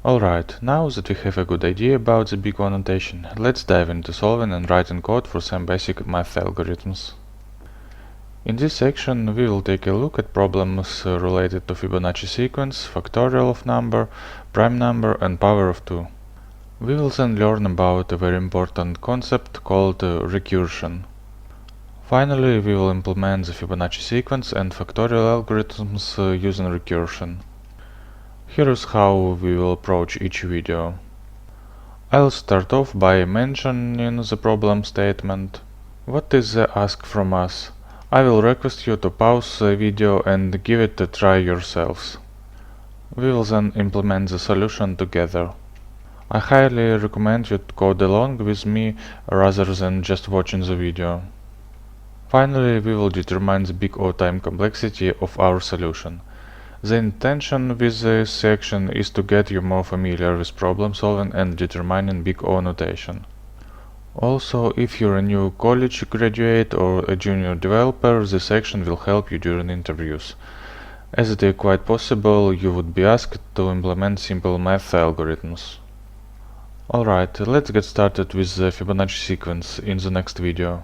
Alright, now that we have a good idea about the big O notation, let's dive into solving and writing code for some basic math algorithms. In this section we will take a look at problems related to Fibonacci sequence, factorial of number, prime number and power of 2. We will then learn about a very important concept called recursion. Finally, we will implement the Fibonacci sequence and factorial algorithms using recursion. Here is how we will approach each video. I'll start off by mentioning the problem statement. What is the ask from us? I will request you to pause the video and give it a try yourselves. We will then implement the solution together. I highly recommend you to code along with me rather than just watching the video. Finally, we will determine the big O time complexity of our solution. The intention with this section is to get you more familiar with problem solving and determining big O notation. Also, if you're a new college graduate or a junior developer, this section will help you during interviews, as it is quite possible you would be asked to implement simple math algorithms. Alright, let's get started with the Fibonacci sequence in the next video.